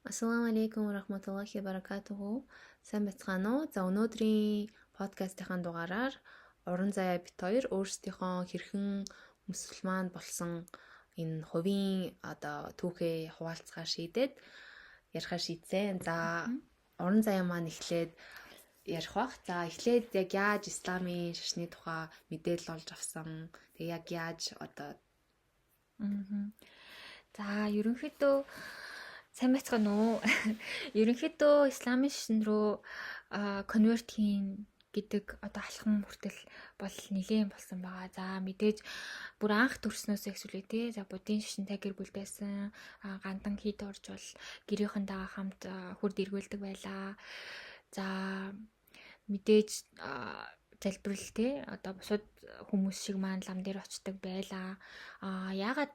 Ассаламу алейкум ва рахматуллахи ва баракатуху. Сайн байцгаана уу? За өнөөдрийн подкастын дугаараар уран заяа бит хоёр өөрсдийнхөө хэрхэн мусульман болсон энэ хувийн түүхээ хуваалцахаар шийдээд ярихаар шийдсэн. За уран заяа маань эхлээд ярих бах. За эхлээд яг яаж исламын шашны тухай мэдээлэл олж авсан. Тэг яг яаж За ерөнхийдөө сайн байцгаана уу? Ерөнхийдөө исламын шашин руу конверт хийн гэдэг алхам хүртэл бол нэлээд болсон байгаа. За мэдээж бүр анх төрснөөс эхлүүлээ тий. За буддийн шашинтай гэр бүл байсан. Гандан хийд орж бол гэрийнхэндээ хамт хурд эргүүлдэг байлаа. За мэдээж залбирал тий. Бусад хүмүүс шиг маань лам дээр очдог байлаа. Яагаад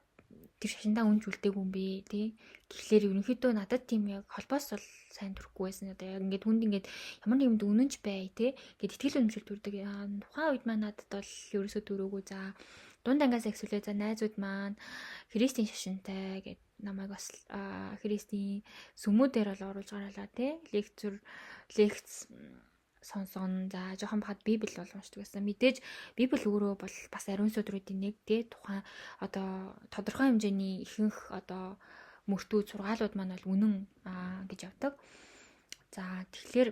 тэр шашиндаа үнж үлдээгүй юм бэ тий. Тэгэхээр ерөнхийдөө надад тийм яг холбоос бол сайн төрөхгүй байсан. Яг ингээд хүнд ингээд ямар нэг юмд үнэнч бай тий. Гэт итгэл үнэмшил төрдөг. Тухайн үед маань надад бол ерөөсөө төрөөгүй. За дунд ангиас эхлүүлээ. За найзууд маань христийн шашинтай гэд намайг бас христийн сүмүүдээр бол оруулж гараалаа тий. Лекц сонсон. За жоохон бахад Библи бол уншдаг байсан. Мэдээж Библи өөрөө бол бас ариун сүдрүүдийн нэг тий. Тухайн тодорхой хэмжээний ихэнх мөртүүд сургаалууд маань бол үнэн гэж явдаг. За тэгэхээр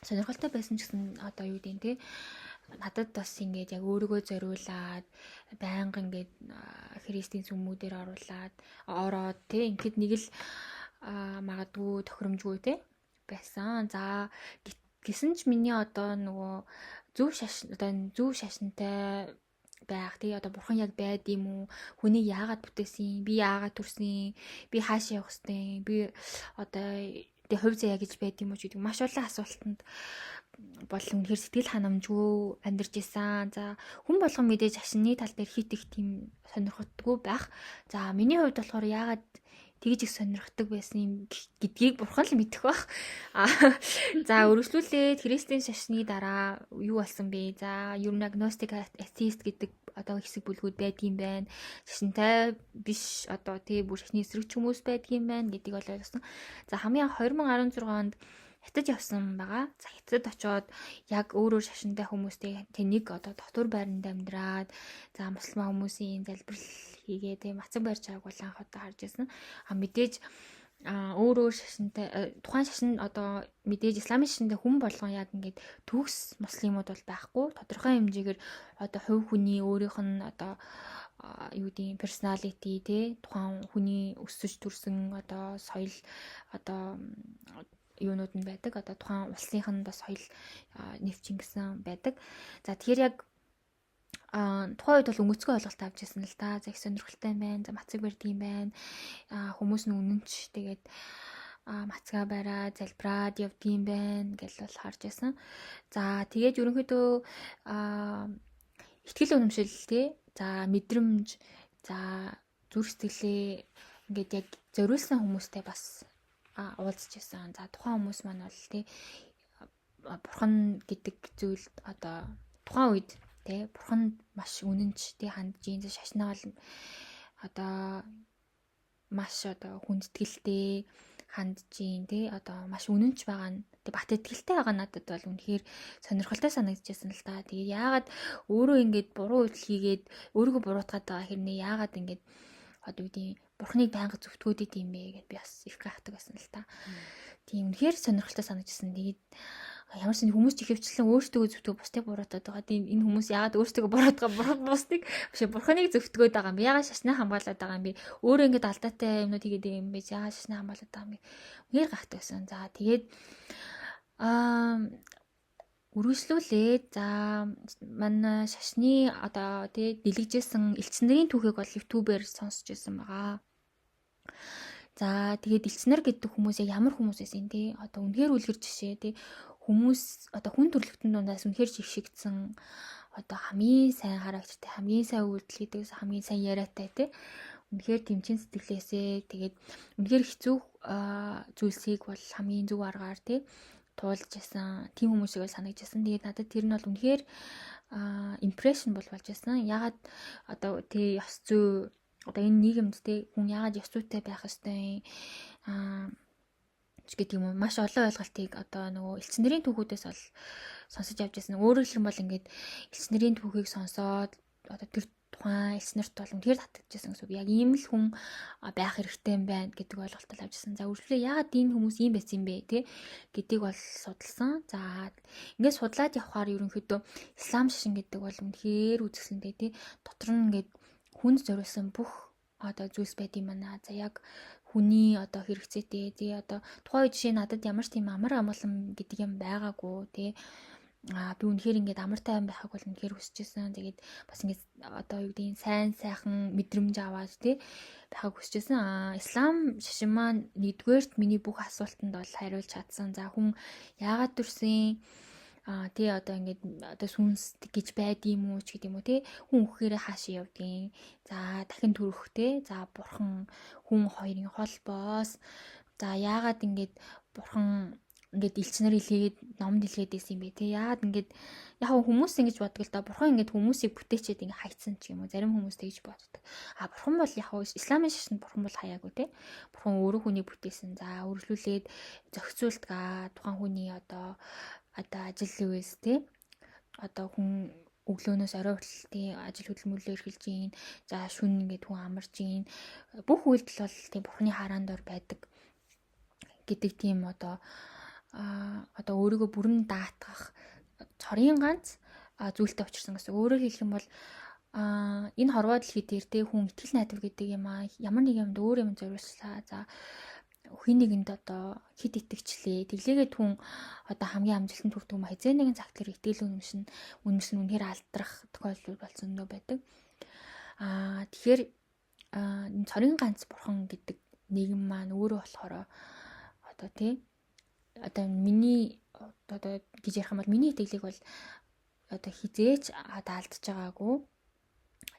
сонирхолтой байсан ч гэсэн юу гэдэг тий. Надад бас ингээд яг өөрийгөө зориулаад байнга ингээд христийн сүмүүдээр ороод тий. Ингээд нэг л магадгүй тохиромжгүй тий байсан. За гэсэн ч миний нөгөө зөв шашинтай байх тий бурхан яг байд юм уу, хүнийг яагаад бүтээсэн, би яагаад төрсөн, би хаашаа явах хэвтэй, би тэг хувь заяа гэж байд юм уу гэдэг маш олон асуултанд бол үнэхээр сэтгэл ханамжгүй амьдарч исэн. За хүн болгон мэдээж шашны тал дээр хит их тийм сонирхтгүй байх. За миний хувьд болохоор яагаад тэгж их сонирхдаг байсан юм гэдгийг бурхан л мэдэх бах. За өргөжлүүлээд христийн шашны дараа юу болсон бэ? За ер нь агностик атеист гэдэг хэсэг бүлгүүд байдгийм байна. Шашинтай биш тий бүр шашны эсрэгч хүмүүс байдгийм байна гэдгийг бол ойлгосон. За хамгийн 2016 онд хятад явсан байгаа. За хятад очоод яг өөрөөр шашинтай хүмүүстэй тэнийг дотор байранд амьдраад за мусульман хүмүүсийн залбирал хийгээд мацаг барьж байгааг бол анх удаа харж байсан. Мэдээж өөрөөр шашинтай тухайн шашин мэдээж исламын шашинтай хүн болгон яг ингээд төгс муслимууд бол байхгүй. Тодорхой хэмжээгээр хувь хүний өөрийнх нь юу гэдэг персоналити тий тухайн хүний өсөж төрсөн соёл юунууд нь байдаг. Тухайн улсынх нь бас соёл нэвчин гэсэн байдаг. За тэгэхээр яг тухайн үед бол өнгөцгөө ойлголт авч ирсэн л да. За их сонирхолтой юм байна. За мацаг барьдаг юм байна. Хүмүүс нь үнэнч тэгээд мацгаа бараад залбираад явдаг юм байна гэж бол харж байсан. За тэгээд ерөнхийдөө итгэл үнэмшил тий. За мэдрэмж, за зүрх сэтгэлээ ингээд яг зориулсан хүмүүстэй бас уулзж байсан. За тухайн хүмүүс маань бол тий бурхан гэдэг зүйл тухайн үед тий бурхан маш үнэнч тий хандж ийн шашнаа бол маш хүндэтгэлтэй хандж ийн тий маш үнэнч байгаа нь тий бат итгэлтэй байгаа надад бол үнэхээр сонирхолтой санагдчихсан л та. Тэгээд яагаад өөрөө ингээд буруу үйлдэл хийгээд өөрийгөө буруутгаад байгаа хэрнээ яагаад ингээд бурхныг байнга зөвтгөөд идэм бэ гэд би бас их гайхдаг байсан л та. Тийм үнэхээр сонирхолтой санагдчихсан. Тэгээд ямар ч хүмүүс ч ихэвчлэн өөрсдөө зөвтгөө бусдыг буруутаад байгаа. Тийм энэ хүмүүс яагаад өөрсдөө буруутгаа бусдыг биш бурхныг зөвтгөөд байгаа юм бэ? Яагаад шашнаа хамгаалаад байгаа юм бэ? Өөрөө ингээд алдаатай юмнууд хийгээд юм бэ? Яагаад шашнаа хамгаалаад байгаа юм бэ? Үнэхээр гайхдаг байсан. За тэгээд үргэлжлүүлээд за манай шашны тий дэлгэжсэн элчин нарын түүхийг бол YouTube-ээр сонсч байсан байгаа. За тэгээд элчин нар гэдэг хүмүүс ямар хүмүүс байсан тий үнэхээр үлгэр жишээ тий хүмүүс хүн төрлөختөн дундаас үнэхээр жигшигдсэн хамгийн сайн характертай, хамгийн сайн үйлдэл хийдэг, хамгийн сайн яриатай тий үнэхээр тэмцэн сэтгэлээсээ тэгээд үнэхээр хэцүү зүйлсийг бол хамгийн зөв аргаар тий туулж ясан тийм хүмүүсийг бол санагдчихсан. Тэгээд надад тэр нь бол үнэхээр импрешн болж байсан. Ягаад тий ёс зүй энэ нийгэмд тий хүн ягаад ёс зүйтэй байх ёстой гэдэг юм уу маш олон ойлголтыг одоо нөгөө элчин нарын түүхүүдээс бол сонсож явж байсан. Өөрөөр хэлбэл ингээд элчин нарын түүхийг сонсоод одоо тэр тухайн элч нарт бол үнэхээр татагдчихсан гэсэн үг. Яг ийм л хүн байх хэрэгтэй юм байна гэдэг ойлголтол авчихсан. За үргэлжлээ яагаад энэ хүмүүс ийм байсан юм бэ те гэдгийг бол судалсан. За ингээд судлаад явхаар ерөнхийдөө ислам шашин гэдэг бол үнэхээр үзэсгэлэнтэй те дотор нь ингээд хүнд зориулсан бүх одоо зүйлс байд юм байна. За яг хүний одоо хэрэгцээтэй тий одоо тухайн жишээ надад ямар ч тийм амар амгалан гэдэг юм байгаагүй тий би үнэхээр ингээд амар тайван байхаг бол үнэхээр хүсэжсэн. Тэгээд бас ингээд одоо юу гэдэг сайн сайхан мэдрэмж аваад тий байхаг хүсэжсэн. Ислам шашин маань нэгдүгээрт миний бүх асуултанд бол хариулж чадсан. За хүн яагаад төрсөн тий одоо ингээд одоо сүнс гэж байд юм уу ч гэдэг юм уу тий хүн өгөхөөрэ хаашаа явдгийг. За дахин төрөх тий за бурхан хүн хоёрын холбоос. За яагаад ингээд бурхан ингээд элч нар илгээд номд илгээд байсан юм бэ те яагаад ингээд яг хүмүүс ингэж боддог л да бурхан ингээд хүмүүсийг бүтээчээд ингээд хайцсан ч юм уу зарим хүмүүс тэгж боддог. Бурхан бол яг исламын шашинд бурхан бол хаяагүй те бурхан өөрөө хүнийг бүтээсэн. За үргэлжлүүлээд зохицуулдаг тухайн хүний одоо ажил үеэс те одоо хүн өглөөнөөс орой хүртэл тий ажил хөдөлмөрлөө эрхэлж гин. За шүн ингээд хүн амарч гин. Бүх үйлдэл бол тий бурханы хараанд ор байдаг гэдэг тийм одоо өөрийгөө бүрэн даатгах цорын ганц зүйлтэй учирсан гэсэн. Өөрөөр хэлэх юм бол энэ хорвоо дэлхий дээр те хүн итгэл найдвар гэдэг юм ямар нэг юмд өөр юм зориулслаа. За хин нэгэнд одоо хит итгэжлээ. Тэглээгээд хүн одоо хамгийн амжилтанд хүрдэг юм хязээ нэгэн цагт тэр итгэл үнэмшин үнэхээр алдрах тохиолдол болсон дөө байдаг. Тэгэхээр энэ цорын ганц бурхан гэдэг нийгэм маань өөрөө болохоор одоо тий одоо миний одоо гэж ярих юм бол миний итгэлийг бол одоо хизээч алдаж байгаагүй.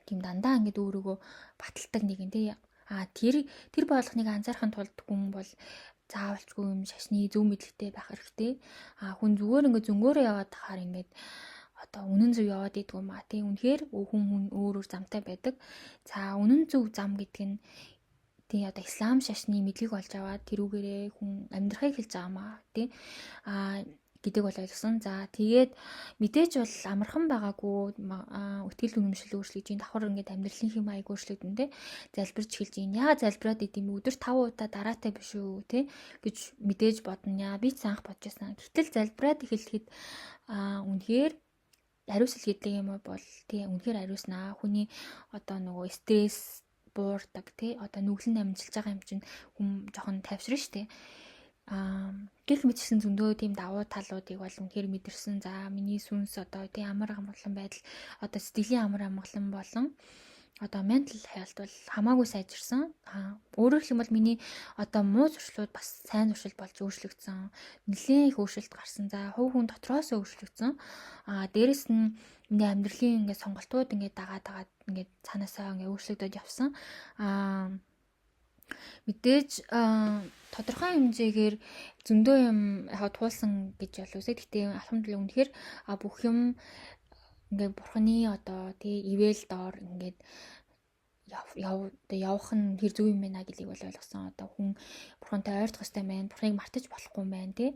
Тийм дандаа ингээд өөрийгөө баталдаг нэг юм тий. Тэр боолгоныг анзаарахын тулд хүн бол заавалчгүй юм шашны зөв мэдлэгтэй байх хэрэгтэй. Хүн зүгээр ингээд зөнгөөрөө яваад тахаар ингээд одоо үнэн зөв яваад идэх юм тий. Үнэхээр хүн өөрөөр замтай байдаг. За үнэн зөв зам гэдэг нь тий одоо ислам шашны мэдлэг олж аваад тэрүүгээрээ хүн амьдрахыг хэлж байгаа маа тий гэдэг бол ойлгосон. За тэгээд мэдээж бол амархан байгаагүй өтгөл үнэмшил өөрчлөгдөж ин давхар ингээд амьдралын хэм маяг өөрчлөгдөн тий залбирч эхэлж ин яа залбираад идэм өдөр 5 удаа дараатай биш үү тий гэж мэдээж бодно. Би ч анх бодож байсан. Гэтэл залбираад эхлэхэд үнэхээр ариусл гэдэг юм бол тий үнэхээр ариуснаа хүний одоо нөгөө стресс буурдаг тий одоо нүглэн амжилж байгаа юм чинь хүм жоохон тайвширна штэ. Гэх мэтсэн зөндөө тийм давуу талуудыг бол үнэхээр мэдэрсэн. За миний сүнс одоо тий амар амгалан байдал одоо сэтгэлийн амар амгалан болон одоо ментал health бол хамаагүй сайжирсан. Өөрөөр хэлбэл миний одоо муу зуршлууд бас сайн зуршил болж өөрчлөгдсөн. Нэлээд их өөрчлөлт гарсан. За хувь хүн дотроос өөрчлөгдсөн. Дээрэс нь миний амьдралын ингээд сонголтууд ингээд дагаад ингээд цаанаасаа ингээд өөрчлөгдөж явсан. Мэдээж тодорхой хэмжээгээр зөндөө юм яг туулсан гэж болов уу. Гэхдээ алхамдулилла үнэхээр бүх юм ингээд бурханы одоо тий ивэл доор ингээд явах нь тэр зөв юм байна гэдгийг бол ойлгосон. Одоо хүн бурхантай ойртох хэрэгтэй байна. Бурханыг мартаж болохгүй юм байна тий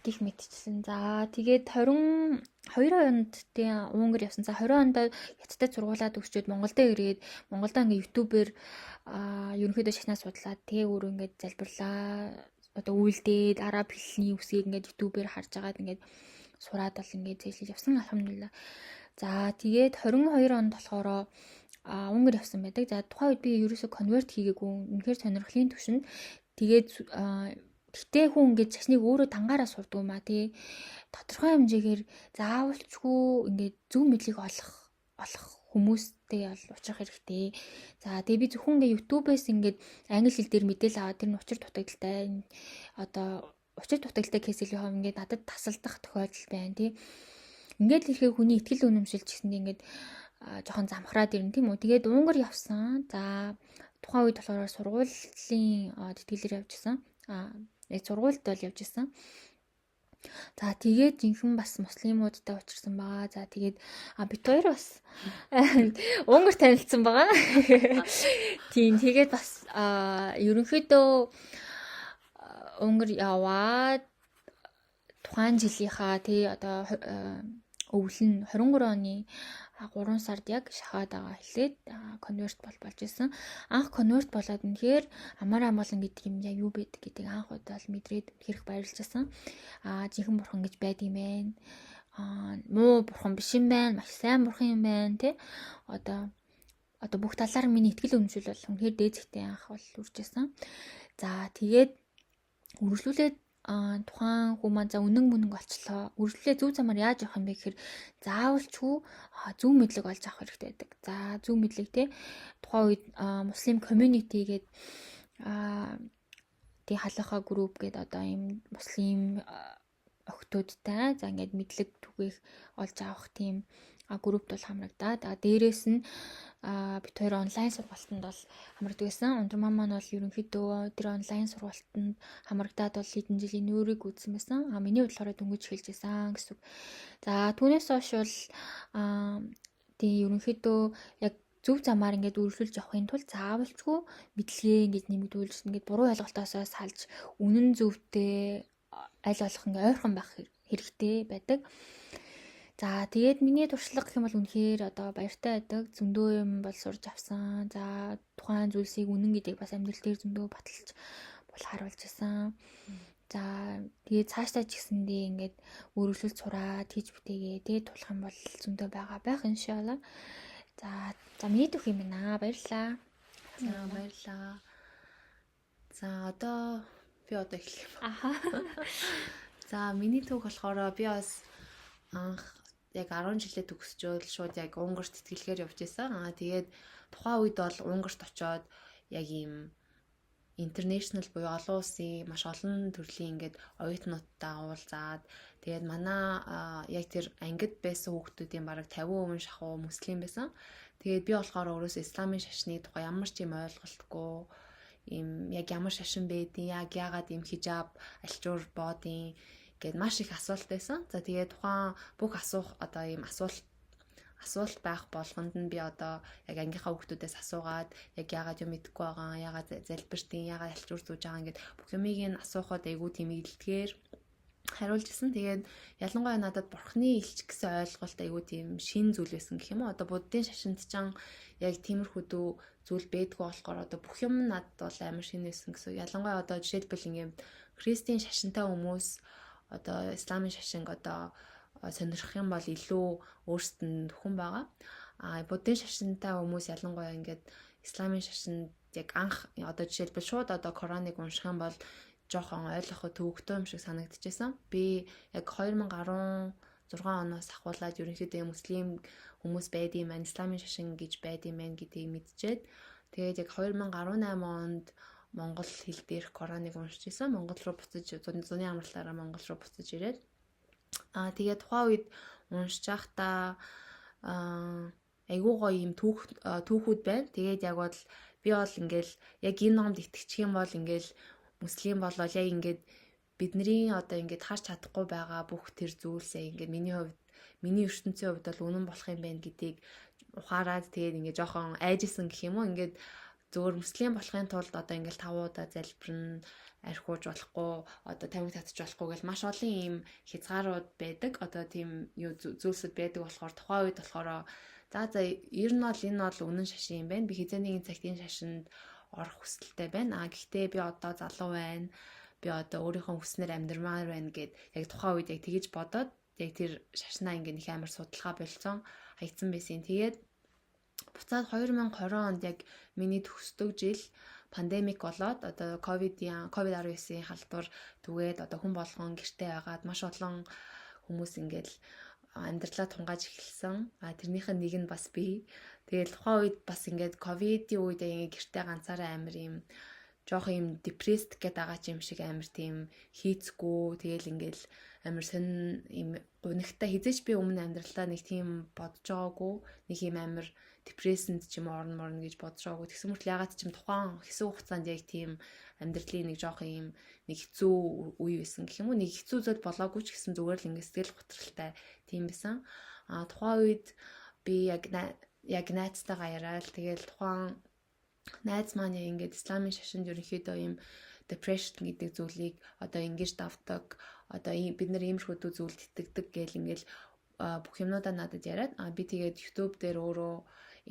гих мэдчихсэн. За тэгээд 22 онд тий Унгар явсан. За 20 онд хятадд сургуулаад өгчөөд Монголд ирээд Монголдоо ингээд ютубээр ерөнхийдөө шашнаа судлаад тий өөрөө ингээд залбирлаа. Одоо үйлдээд араб хэлний үсгийг ингээд ютубээр харж агаад ингээд сураад бол ингээд зээлж явсан алхамдулилла. За тэгээд 22 онд болохоор Унгар явсан байдаг. За тухайн үед би ерөөсө конверт хийгээгүй. Үнэхээр сонирхлын түвшинд тэгээд гэтээ хүн ингээд шашныг өөрөө дангаараа сурдаг юм тий. Тодорхой хэмжээгээр заавалчгүй ингээд зөв мэдлэг олох хүмүүстэй бол уулзах хэрэгтэй. За тэгээ би зөвхөн ингээд YouTube-ээс ингээд англи хэл дээр мэдээлэл аваад тэр нь учир дутагдaltaй одоо учир дутагдaltaй кейсийн хувь ингээд надад тасалдах тохиолдол байна тий. Ингээд ирэхээр хүний итгэл үнэмшил ч гэсэндээ ингээд жоохон замхраад ирнэ тийм үү. Тэгээд Унгар явсан. За тухайн үед болохоор сургуулийн тэтгэлээр явжсэн. Сургуульд бол явжсэн. За тэгээд жинхэнэ бас муслимуудтай учирсан байгаа. За тэгээд бид хоёр бас Унгар танилцсан байгаа. Тийм тэгээд бас ерөнхийдөө Унгар яваад тухайн жилийнхаа тий одоо өвөл нь 23 оны 3 сард яг шахаад байгаа хэлээд конверт болж исэн. Анх конверт болоод үнэхээр амар амгалан гэдэг юм яг юу байдаг гэдэг анх удаа л мэдрээд хэрэг баярлжсэн. Жинхэнэ бурхан гэж байдаг юм байна. Муу бурхан биш юм байна. Маш сайн бурхан юм байна тий. Одоо бүх талаар миний итгэл үнэмшил бол үнэхээр дээцэгтэй анх бол үржсэн. За тэгээд үргэлжлүүлээд тухайн хүмүүс маань за үнэн олчлоо. Үргэлжлүүлээ зөв замаар яаж явах юм бэ гэхээр заавалчгүй зөв мэдлэг олж авах хэрэгтэй байдаг. За зөв мэдлэг те тухайн үед муслим community гээд тий халахаа групп гээд одоо ийм муслим охтуудтай за ингээд мэдлэг түгээх олж авах тийм группт бол хамрагдаад дээрээс нь бид хоёр онлайн сургалтанд бол хамрагддаг байсан. Өндөр маань бол ерөнхийдөө тэр онлайн сургалтанд хамрагдаад бол хэдэн жилийн нүүрийг үзсэн байсан. Миний бодлохоор дөнгөж эхэлж байсан гэсэн. За түүнээс хойш бол тий ерөнхийдөө яг зөв замаар ингээд үргэлжлүүлж явахын тулд заавалчгүй мэдлэгээ ингээд нэмэгдүүлж ингээд буруу ойлголтоос салж үнэн зөвтэй аль болох ингээд ойрхон байх хэрэгтэй байдаг. За тэгээд миний туршлага гэх юм бол үнэхээр одоо баяртай байдаг. Зөндөө юм бол сурж авсан. За тухайн зүйлсийг үнэн гэдэг бас амьдрал дээр зөндөө баталж харуулж байсан. За тэгээд цаашдаа ч гэсэндээ ингээд өөрчлөлт сураад хийж бүтээгээ тэгээд тулах юм бол зөндөө байх иншaallah. За миний төх юм байна. Баярлалаа. За баярлалаа. За одоо би эхлэх юм. За миний төх болохоор би бас анх яг 10 жилээ төгсчөөл шууд яг Унгарт тэтгэлгээр явж байсан. Тэгээд тухайн үед бол Унгарт очоод яг ийм international буюу олон улсын маш олон төрлийн ингээд оюутнуудтай уулзаад тэгээд манай яг тэр ангид байсан хүүхдүүдийн бараг 50% шахуу муслим байсан. Тэгээд би болохоор өөрөөсөө исламын шашны тухай ямар ч юм ойлголтгүй ийм яг ямар шашин байдیں۔ Яг яагаад ийм хижаб альчуур боодیں۔ Гэт маш их асуулт байсан. За тэгээд тухайн бүх одоо ийм асуулт байх болгонд нь би одоо яг ангийнхаа хүүхдүүдээс асуугаад яг яагаад юм мэдэхгүй байгаа, яагаад залбиртیں۔ Яагаад альчуур зүүж байгаа ингээд бүх юмыг нь асуухад айгүй тийм илтгэхээр хариулж исэн. Тэгээд ялангуяа надад бурхны илч гэсэн ойлголт айгүй тийм шин зүйл байсан гэх юм уу. Одоо буддын шашинд ч яг тиймэрхүү зүйл байдгүй болохоор одоо бүх юм надад бол амар шин байсан гэсэн. Ялангуяа одоо жишээлбэл ингээд христийн шашинтай хүмүүс одоо исламын шашинг одоо сонирхох юм бол илүү өөрсдөд нь хүн байгаа. Буддын шашинтай хүмүүс ялангуяа ингээд исламын шашинд яг анх одоо жишээлбэл шууд одоо Кораныг унших юм бол жоохон ойлгоход төвөгтэй юм шиг санагдчихсан. Би яг 2016 оноос ахуулаад ерөнхийдөө муслим хүмүүс байдığım байна, исламын шашин гэж байдığım байна гэдгийг мэдчихээд тэгээд яг 2018 онд Монгол хэл дээрх Кораныг уншиж исэн. Монгол руу буцаж зуны амралтаараа Монгол руу буцаж ирээд тэгээд тухайн үед уншиж байхдаа айгүй гоё юм түүхүүд байна. Тэгээд яг бол би бол ингээл яг энэ номд итгэчих юм бол ингээл муслим болол яг ингээд бидний одоо ингээд харж чадахгүй байгаа бүх тэр зүйлсээ ингээд миний ертөнцийн хувьд бол үнэн болох юм байна гэдгийг ухаарад тэгээд ингээд жоохон айжсэн гэх юм уу. Ингээд зөвөр муслим болохын тулд одоо ингээл 5 удаа залбирна, архиуж болохгүй, одоо тамхи татчих болохгүй гэл маш олон ийм хязгаарууд байдаг. Одоо тийм зүйлсүүд байдаг болохоор тухайн үед болохоор за ер нь бол энэ бол үнэн шашин юм байна. Би хизээ нэгэн цагт энэ шашинд орох хүсэлтэй байна. Гэхдээ би одоо залуу байна. Би одоо өөрийнхөө хүснээр амьдрмаар байна гэд яг тухайн үед яг тэгэж бодоод яг тэр шашнаа ингээд их амар судалгаа болцсон хайцсан байсан. Тэгээд буцаад 2020 онд яг миний төгсдөг жил пандемик болоод одоо COVID-19-ийн халдвар түгээд одоо хүн болгон гэртээ байгаад маш олон хүмүүс ингээд амьдралаа тунгааж эхэлсэн. Тэрнийх нь нэг нь бас би. Тэгээд тухайн үед бас ингээд ковидын үед ингээд гэртээ ганцаараа амар юм жоох юм депресд гэдэг байгаа юм шиг амар тийм хийцгүй. Тэгэл ингээд амар сонин юм гунигтай хизээч би өмнө амьдралаа нэг тийм бодож байгаагүй. Нэг юм амар депрессэнд ч юм орно гэж бодож байгаагүй. Тэгсэн мөртл ягаад ч юм тухайн хэсэг хугацаанд яг тийм амьдралын нэг жоох юм нэг хэцүү үе байсан гэх юм уу. Нэг хэцүү зүйл болоогүй ч гэсэн зүгээр л ингээд сэтгэл готролтой тийм байсан. Тухайн үед би яг найзтайгаа яриад тэгэл тухайн найз маань ингээд исламын шашинд ерөнхийдөө юм depression гэдэг зүйлийг одоо ингэж давдаг. Одоо бид нар иймэрхүү зүйлд итгэдэг гэл ингээл бүх юмнуудаа надад яриад би тэгээд YouTube дээр өөрөө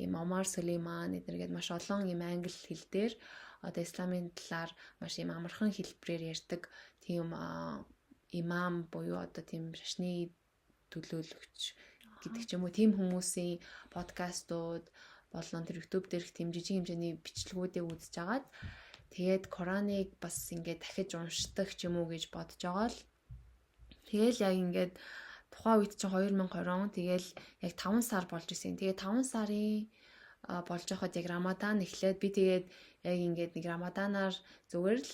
ийм Омар Сулейман эднэргээд маш олон ийм англи хэл дээр одоо исламын талаар маш ийм амархан хэлбэрээр ярьдаг тийм имам буюу одоо тийм шашны төлөөлөгч гэдэг ч юм уу тийм хүмүүсийн подкастууд болон тэр YouTube дээрх тийм жижиг хэмжээний бичлэгүүдийг үзэж агаад тэгээд Кораныг бас ингээд дахиж уншдаг ч юм уу гэж бодож байгаа л тэгэл яг ингээд тухайн үед чинь 2020 он тэгэл яг 5 сар болж исэн. Тэгээд 5 сарын болж байхад яг Рамадан эхлээд би тэгээд яг ингээд нэг Рамаданаар зүгээр л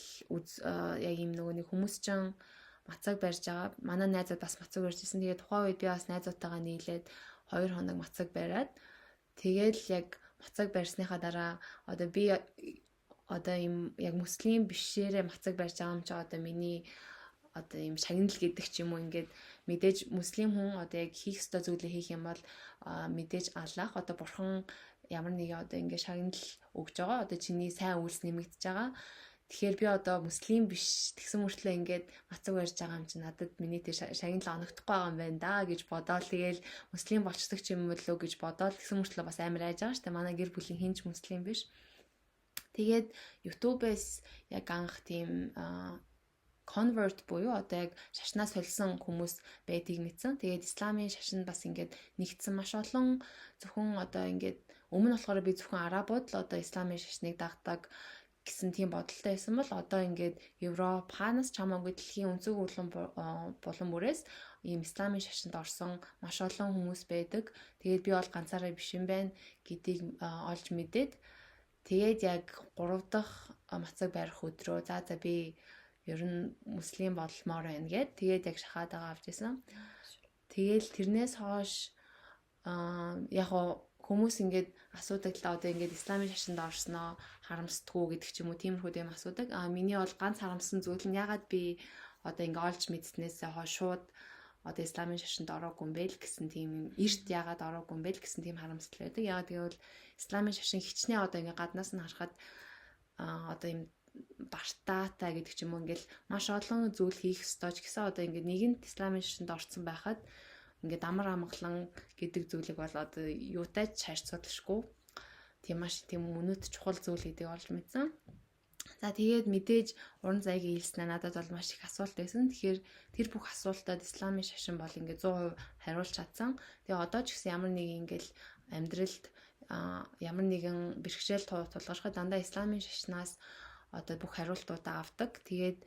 яг юм нөгөө нэг хүмүүс чинь мацаг барьж байгаа. Манай найзууд бас мацаг барьж исэн. Тэгээд тухайн үед би бас найзуудтайгаа нийлээд 2 хоног мацаг бариад тэгээд яг мацаг барьсныхаа дараа одоо би одоо юм яг муслим бишээрээ мацаг барьж байгаа юм чи одоо миний одоо юм шагнал гэдэг ч юм уу ингээд мэдээж муслим хүн одоо яг хийх ёстой зүйлээ хийх юм бол мэдээж аллах одоо бурхан ямар нэг одоо ингээд шагнал өгж байгаа одоо чиний сайн үйлс нэмэгдэж байгаа. Тэгэхээр би одоо муслим биш тэгсэн мөртлөө ингээд мацаг барьж байгаа юм чи надад миний тэр шагнал оногдохгүй байгаа юм байна да гэж бодоод тэгэл муслим болцдог ч юм болоо гэж бодоод тэгсэн мөртлөө бас амар айж байгаа шүү дээ. Манай гэр бүлийн хинч муслим биш. Тэгээд YouTube-ээс яг анх тийм convert буюу одоо яг шашнаа солисон хүмүүс байдгийг мэдсэн. Тэгээд исламын шашин бас ингээд нэгдсэн маш олон зөвхөн одоо ингээд өмнө болохоор би зөвхөн арабууд л одоо исламын шашныг дагдаг гэсэн тийм бодолтой байсан бол одоо ингээд Европ ханаас чамаагүй дэлхийн өнцөг булан бүрээс ийм исламын шашинд орсон маш олон хүмүүс байдаг. Тэгээд би бол ганцаараа биш юм байна гэдгийг олж мэдээд тэгээд яг 3 дахь мацаг барих өдрөө за би ер нь муслим болмоор байна гэд тэгээд яг шахаад байгаа авч ирсэн. Тэгээл тэрнээс хойш яг хүмүүс ингээд асуудаг л одоо ингээд исламын шашинд орсноо харамсдаггүй гэдэг ч юм уу тиймэрхүү юм асуудаг. Миний бол ганц харамсан зүйл нь ягаад би одоо ингээд олж мэдснээсээ хойш шууд одоо исламын шашинд ороогүй юм бэ л гэсэн тийм эрт ягаад ороогүй юм бэ л гэсэн тийм харамсал байдаг. Ягаад гэвэл исламын шашин хичнээн одоо ингээд гаднаас нь харахад одоо юм бартаатай гэдэг ч юм уу ингээл маш олон зүйл хийх ёстой ч гэсэн одоо ингээд нэгэнт исламын шашинд орсон байхад ингээд амар амгалан гэдэг зүйлийг бол одоо юутай ч харьцуулшгүй тийм маш тийм өнөд чухал зүйл гэдгийг олж мэдсэн. За тэгээд мэдээж уран зайгийн хэлснээр надад бол маш их асуулт байсан. Тэгэхээр тэр бүх асуултад исламын шашин бол ингээд 100% хариулж чадсан. Тэгээ одоо ч гэсэн ямар нэг ингээл амьдралд ямар нэгэн бэрхшээл тулгархад дандаа исламын шашнаас одоо бүх хариултуудаа авдаг. Тэгээд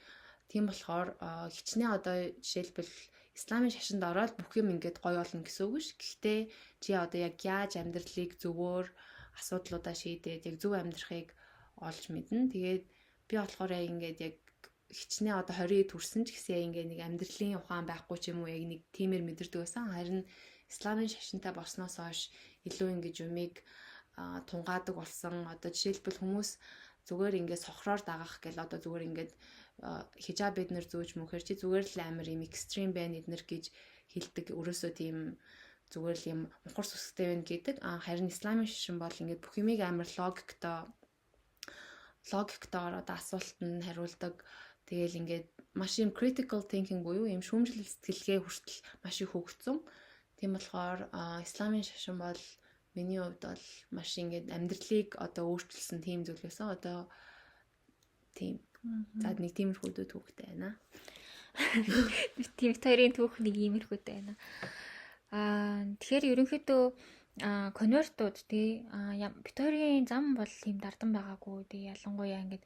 тийм болохоор хичнээн одоо жишээлбэл исламын шашинд ороод бүх юм ингээд гоё болно гэсэн үг ш. Гэхдээ чи одоо яг яаж амьдралыг зөвөөр асуудлуудаа шийдээд яг зөв амьдрахыг олж мэднэ. Тэгээд би болохоор яг ингээд яг хичнээн одоо 20-д хүрсэн ч гэсэн яг ингээд нэг амьдралын ухаан байхгүй ч юм уу яг нэг тиймэр мэдэрдэг байсан. Харин исламын шашинтай болсноос хойш илүү ингээд юмыг тунгаадаг болсон. Одоо жишээлбэл хүмүүс зүгээр ингээд сохроор дагах гэл одоо зүгээр ингээд хижаб эднэр зөөж мөхөр чи зүгээр л амар юм экстрим байна эднэр гэж хэлдэг. Өрөөсөө тийм зүгээр л юм мухар сүсгтэй байна гэдэг. Харин исламын шашин бол ингээд бүх юмыг амар логиктоор одоо асуултанд хариулдаг. Тэгээл ингээд маш юм critical thinking буюу юм шүүмжлэл сэтгэлгээ хүртэл маш их хөгжсөн. Тийм болохоор исламын шашин бол миний хувьд бол маш ингээд амьдралыг одоо өөрчилсөн тийм зүйл байсан. Одоо тийм. За нэг тиймэрхүү түүхтэй байна. Тийм хоёрын түүх нэг иймэрхүүтэй байна. Тэгэхээр ерөнхийдөө конвертууд тий бит хоёрын зам бол тийм дардан байгаагүй. Тэгээ ялангуяа ингээд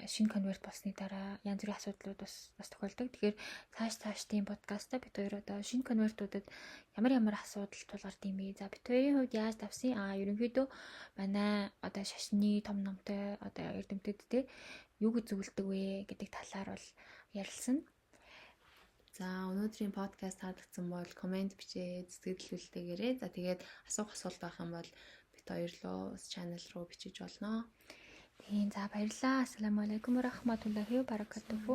шинэ конверт болсны дараа янз бүрийн асуудлууд бас тохиолдог. Тэгэхээр цааш тийм подкастаа бит хоёр одоо шинэ конвертуудад ямар асуудал тулгард юм бэ? За бит хоёрын хувьд яаж давсан? Ерөнхийдөө манай одоо шашны том номтой одоо эрдэмтэд тий юу гэж зөвлөдөг вэ гэдэг талаар бол ярилцсан. За өнөөдрийн подкаст таалагдсан бол комент бичээд сэтгэлдүүлэлтэйгээрээ. За тэгээд асуулт байх юм бол бит хоёр руу channel руу бичиж болно. Тийм за баярлалаа. Ассаламу алейкум ва рахматуллахи ва баракатуху.